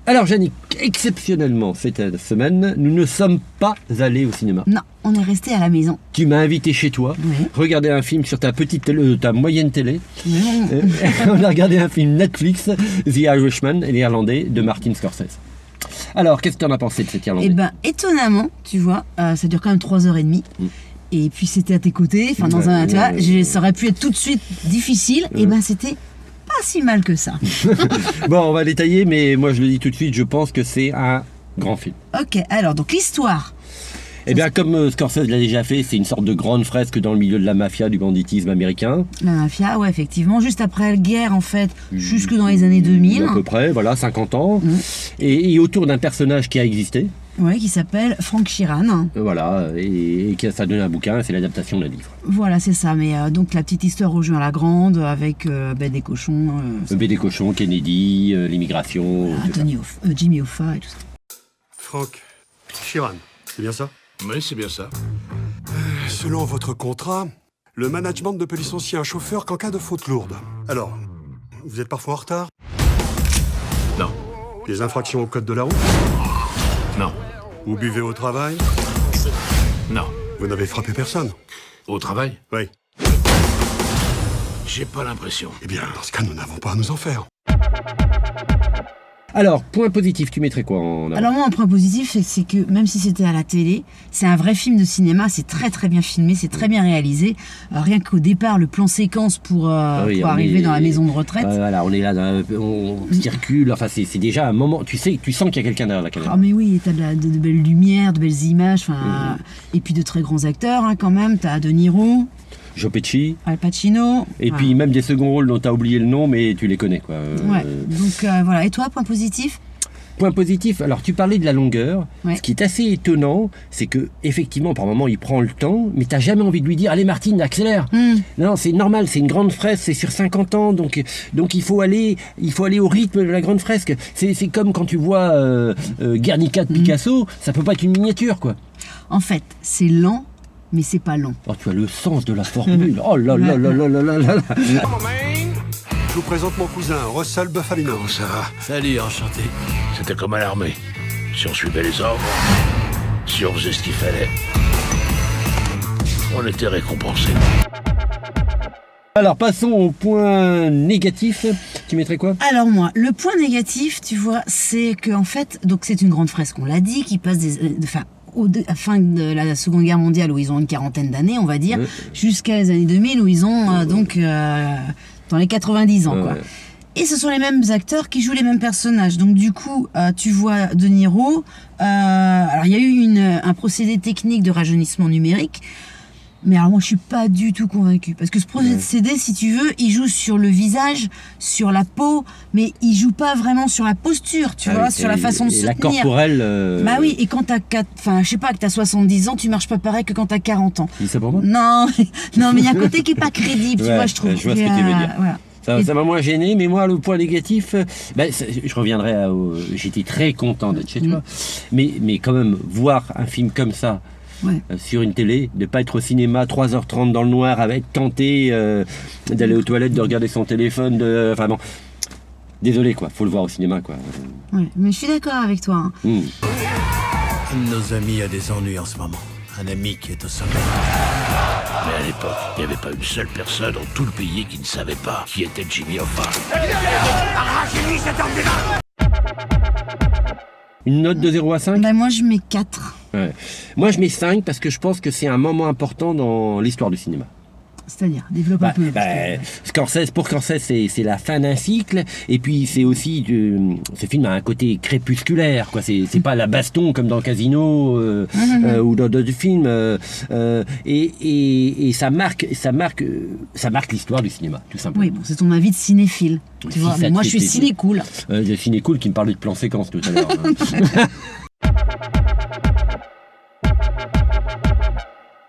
Alors Jannick, exceptionnellement cette semaine, nous ne sommes pas allés au cinéma. Non, on est resté à la maison. Tu m'as invité chez toi, Oui. regarder un film sur ta petite télé, ta moyenne télé. Oui. On a regardé un film Netflix, The Irishman, l'Irlandais, de Martin Scorsese. Alors, qu'est-ce que tu en as pensé de cet Irlandais? Eh ben, étonnamment, tu vois, ça dure quand même 3h30. Et puis c'était à tes côtés, enfin dans un, tu vois, ça aurait pu être tout de suite difficile. Et ben c'était pas si mal que ça. Bon, on va détailler, mais moi je le dis tout de suite, je pense que c'est un grand film. Ok, alors donc l'histoire. Eh bien, comme Scorsese l'a déjà fait, c'est une sorte de grande fresque dans le milieu de la mafia, du banditisme américain. La mafia, ouais, effectivement, juste après la guerre en fait, jusque dans les années 2000. À peu près, voilà, 50 ans. Et autour d'un personnage qui a existé. Ouais, qui s'appelle Frank Sheeran. Voilà, et qui ça donne un bouquin, c'est l'adaptation d'un livre. Voilà, c'est ça. Mais donc la petite histoire rejoint la grande avec des cochons. Des cochons, Kennedy, l'immigration. Jimmy Hoffa et tout ça. Frank Sheeran, c'est bien ça? Oui, c'est bien ça. Selon votre contrat, le management ne peut licencier un chauffeur qu'en cas de faute lourde. Alors, vous êtes parfois en retard? Non. Des infractions au code de la route? Non. Vous buvez au travail? Non. Vous n'avez frappé personne? Au travail? Oui. J'ai pas l'impression. Eh bien, dans ce cas, nous n'avons pas à nous en faire. Alors, point positif, tu mettrais quoi en avant? Alors moi, un point positif, c'est que même si c'était à la télé, c'est un vrai film de cinéma, c'est très très bien filmé, c'est très bien réalisé. Rien qu'au départ, le plan séquence pour arriver dans la maison de retraite. Voilà, on est là, on circule, enfin c'est déjà un moment, tu sens qu'il y a quelqu'un derrière la caméra. Ah mais oui, t'as de belles lumières, de belles images, et puis de très grands acteurs quand même, t'as De Niro, Joe Pesci, Al Pacino. et puis même des seconds rôles dont tu as oublié le nom, mais tu les connais, quoi. Ouais, donc voilà. Et toi, point positif? Point positif, alors tu parlais de la longueur. Ouais. Ce qui est assez étonnant, c'est que effectivement par moment il prend le temps, mais t'as jamais envie de lui dire allez Martine, accélère. Non, c'est normal, c'est une grande fresque, c'est sur 50 ans, donc il faut aller au rythme de la grande fresque. C'est comme quand tu vois Guernica de Picasso, ça peut pas être une miniature, quoi. En fait, c'est lent, mais c'est pas long. Oh, tu as le sens de la formule. Oh là là là là là là là. Je vous présente mon cousin, Russell Bufalino. Comment ça va? Salut, enchanté. C'était comme à l'armée. Si on suivait les ordres, si on faisait ce qu'il fallait, on était récompensé. Alors passons au point négatif. Tu mettrais quoi? Alors moi, le point négatif, tu vois, c'est que en fait, donc c'est une grande fresque, on l'a dit, qui passe à la fin de la Seconde Guerre mondiale où ils ont une quarantaine d'années, on va dire, jusqu'à les années 2000 où ils ont dans les 90 ans, quoi. Et ce sont les mêmes acteurs qui jouent les mêmes personnages. Donc du coup, tu vois De Niro. Alors il y a eu un procédé technique de rajeunissement numérique. Mais alors moi je suis pas du tout convaincue. Parce que ce procédé, si tu veux, il joue sur le visage, sur la peau, mais il joue pas vraiment sur la posture, tu vois, sur la façon de se la tenir. corporelle. Bah oui, et quand je sais pas, que t'as 70 ans, tu marches pas pareil que quand t'as 40 ans. C'est pour moi? Non, mais il y a un côté qui est pas crédible, tu vois, je trouve. Je vois ce que tu veux dire. Voilà. Ça m'a moins gêné, mais moi, le point négatif, je reviendrai j'étais très content d'être chez toi. Mais quand même, voir un film comme ça, sur une télé, de pas être au cinéma 3h30 dans le noir avec tenté d'aller aux toilettes, de regarder son téléphone, enfin bon. Désolé, quoi, faut le voir au cinéma, quoi. Ouais, mais je suis d'accord avec toi. Un de nos amis a des ennuis en ce moment. Un ami qui est au sommet. Mais à l'époque, il n'y avait pas une seule personne dans tout le pays qui ne savait pas qui était Jimmy Hoffa. Arrachez-lui cet ordi-là! Une note de 0 à 5? Bah moi je mets 4. Ouais. Moi je mets 5 parce que je pense que c'est un moment important dans l'histoire du cinéma. C'est-à-dire, développe un peu. Pour Scorsese, c'est la fin d'un cycle, et puis c'est aussi ce film a un côté crépusculaire, quoi. C'est pas la baston comme dans Casino ou dans d'autres films, et ça marque l'histoire du cinéma, tout simplement. Oui, bon, c'est ton avis de cinéphile. Tu vois, mais moi je suis ciné-cool. Ciné-cool qui me parlait de plan séquence tout à l'heure.